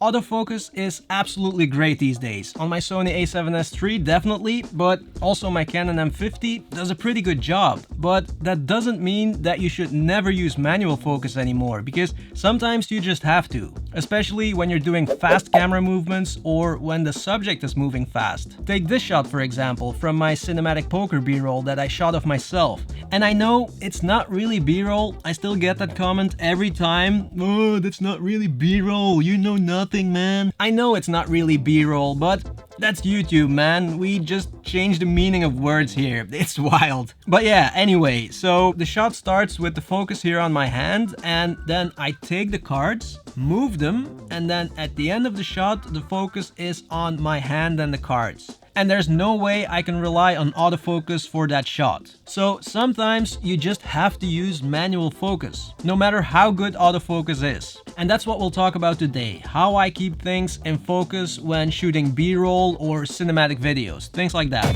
Autofocus is absolutely great these days. On my Sony a7S III definitely, but also my Canon M50 does a pretty good job. But that doesn't mean that you should never use manual focus anymore, because sometimes you just have to. Especially when you're doing fast camera movements or when the subject is moving fast. Take this shot for example from my cinematic poker b-roll that I shot of myself. And I know it's not really b-roll, I still get that comment every time. Oh, that's not really b-roll, you know nothing, man. I know it's not really b-roll, but that's YouTube, man. We just changed the meaning of words here. It's wild. But yeah, anyway, so the shot starts with the focus here on my hand, and then I take the cards, move them, and then at the end of the shot, the focus is on my hand and the cards. And there's no way I can rely on autofocus for that shot. So sometimes you just have to use manual focus, no matter how good autofocus is. And that's what we'll talk about today, how I keep things in focus when shooting b-roll or cinematic videos, things like that.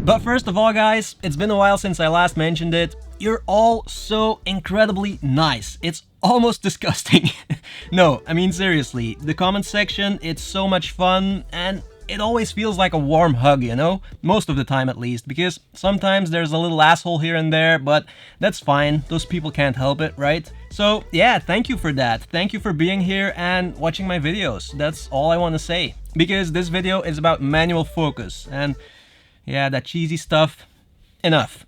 But first of all guys, it's been a while since I last mentioned it. You're all so incredibly nice. It's almost disgusting. No, I mean seriously, the comment section, it's so much fun and it always feels like a warm hug, you know? Most of the time at least, because sometimes there's a little asshole here and there, but that's fine. Those people can't help it, right? So yeah, thank you for that. Thank you for being here and watching my videos. That's all I want to say. Because this video is about manual focus and yeah, that cheesy stuff, enough.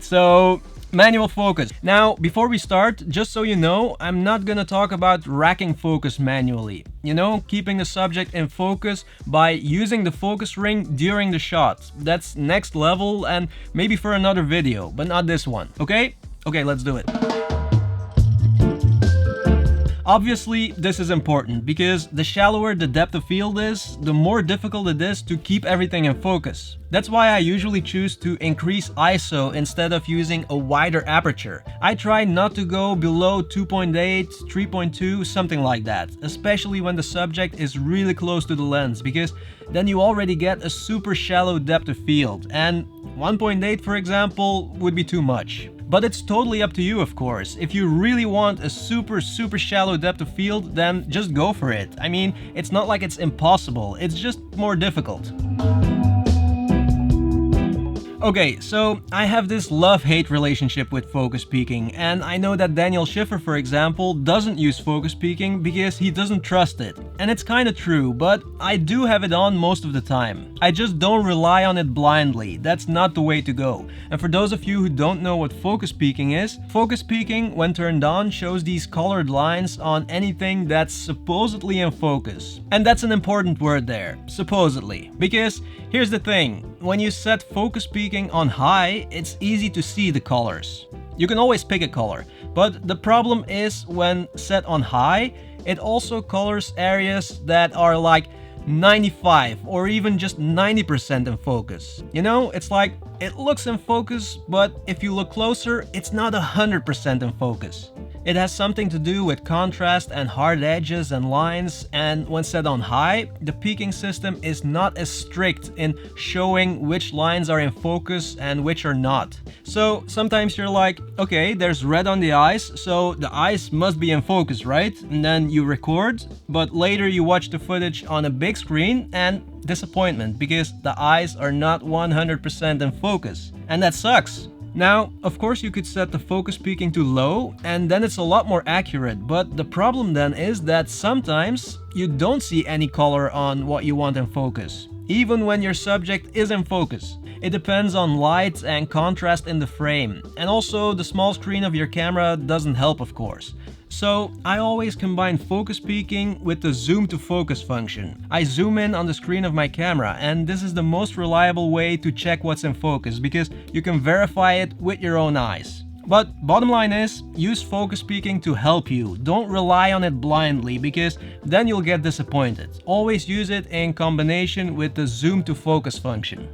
So, manual focus. Now, before we start, just so you know, I'm not gonna talk about racking focus manually. You know, keeping the subject in focus by using the focus ring during the shot. That's next level and maybe for another video, but not this one, okay? Okay, let's do it. Obviously, this is important because the shallower the depth of field is, the more difficult it is to keep everything in focus. That's why I usually choose to increase ISO instead of using a wider aperture. I try not to go below 2.8, 3.2, something like that, especially when the subject is really close to the lens, because then you already get a super shallow depth of field, and 1.8 for example would be too much. But it's totally up to you, of course. If you really want a super shallow depth of field, then just go for it. I mean, it's not like it's impossible, it's just more difficult. Okay, so I have this love-hate relationship with focus peaking, and I know that Daniel Schiffer, for example, doesn't use focus peaking because he doesn't trust it. And it's kinda true, but I do have it on most of the time. I just don't rely on it blindly. That's not the way to go. And for those of you who don't know what focus peaking is, focus peaking, when turned on, shows these colored lines on anything that's supposedly in focus. And that's an important word there, supposedly. Because here's the thing, when you set focus peaking on high, it's easy to see the colors. You can always pick a color, but the problem is when set on high, it also colors areas that are like 95 or even just 90% in focus. You know, it's like it looks in focus, but if you look closer, it's not 100% in focus. It has something to do with contrast and hard edges and lines, and when set on high, the peaking system is not as strict in showing which lines are in focus and which are not. So sometimes you're like, okay, there's red on the eyes, so the eyes must be in focus, right? And then you record, but later you watch the footage on a big screen and disappointment because the eyes are not 100% in focus. And that sucks. Now, of course you could set the focus peaking to low and then it's a lot more accurate, but the problem then is that sometimes you don't see any color on what you want in focus, even when your subject is in focus. It depends on light and contrast in the frame, and also the small screen of your camera doesn't help, of course. So I always combine focus peaking with the zoom to focus function. I zoom in on the screen of my camera, and this is the most reliable way to check what's in focus because you can verify it with your own eyes. But bottom line is, use focus peaking to help you. Don't rely on it blindly because then you'll get disappointed. Always use it in combination with the zoom to focus function.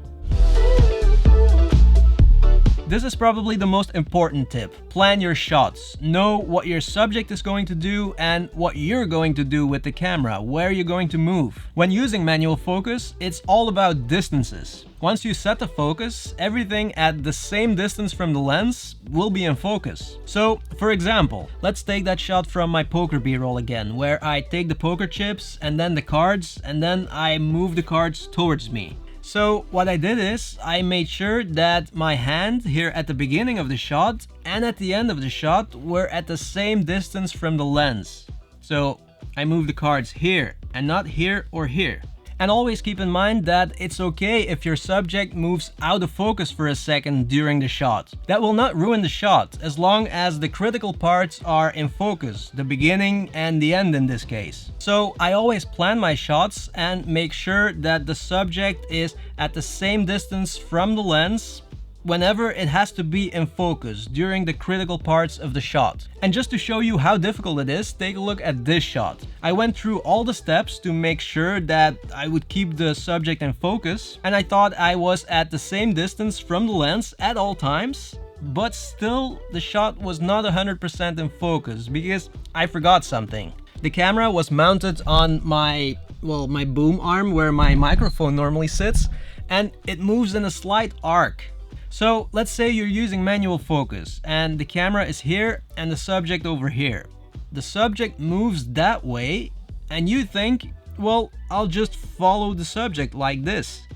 This is probably the most important tip. Plan your shots. Know what your subject is going to do and what you're going to do with the camera, where you're going to move. When using manual focus, it's all about distances. Once you set the focus, everything at the same distance from the lens will be in focus. So, for example, let's take that shot from my poker b-roll again, where I take the poker chips and then the cards, and then I move the cards towards me. So what I did is, I made sure that my hand here at the beginning of the shot and at the end of the shot were at the same distance from the lens. So I moved the cards here and not here or here. And always keep in mind that it's okay if your subject moves out of focus for a second during the shot. That will not ruin the shot, as long as the critical parts are in focus, the beginning and the end in this case. So I always plan my shots and make sure that the subject is at the same distance from the lens whenever it has to be in focus during the critical parts of the shot. And just to show you how difficult it is, take a look at this shot. I went through all the steps to make sure that I would keep the subject in focus, and I thought I was at the same distance from the lens at all times, but still the shot was not 100% in focus because I forgot something. The camera was mounted on my boom arm where my microphone normally sits, and it moves in a slight arc. So let's say you're using manual focus and the camera is here and the subject over here. The subject moves that way and you think, well, I'll just follow the subject like this,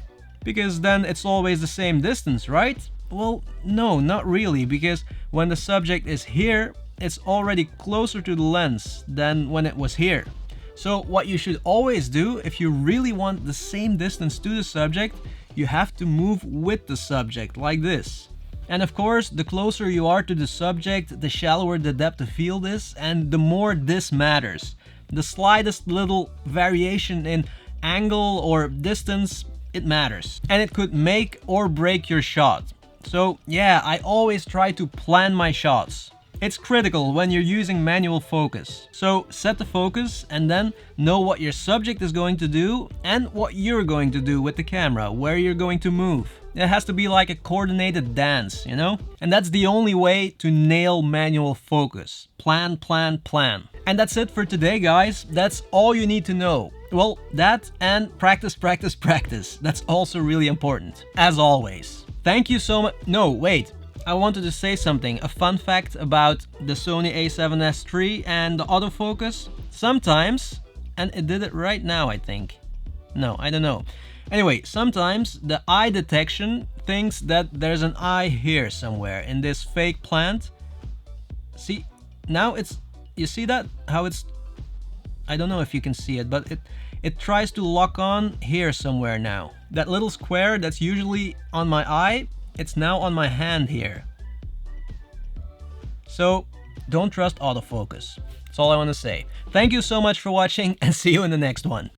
because then it's always the same distance, right? Well, no, not really, because when the subject is here, it's already closer to the lens than when it was here. So what you should always do if you really want the same distance to the subject, you have to move with the subject like this. And of course, the closer you are to the subject, the shallower the depth of field is, and the more this matters. The slightest little variation in angle or distance, it matters. And it could make or break your shot. So yeah, I always try to plan my shots. It's critical when you're using manual focus. So set the focus and then know what your subject is going to do and what you're going to do with the camera, where you're going to move. It has to be like a coordinated dance, you know? And that's the only way to nail manual focus. Plan, plan, plan. And that's it for today, guys. That's all you need to know. Well, that and practice, practice, practice. That's also really important, as always. Thank you so much. No, wait. I wanted to say something, a fun fact about the Sony a7S III and the autofocus. Sometimes, and it did it right now I think. No, I don't know. Anyway, sometimes the eye detection thinks that there's an eye here somewhere in this fake plant. See, now it's, you see that? How it's, I don't know if you can see it, but it tries to lock on here somewhere now. That little square that's usually on my eye, it's now on my hand here. So don't trust autofocus. That's all I want to say. Thank you so much for watching and see you in the next one.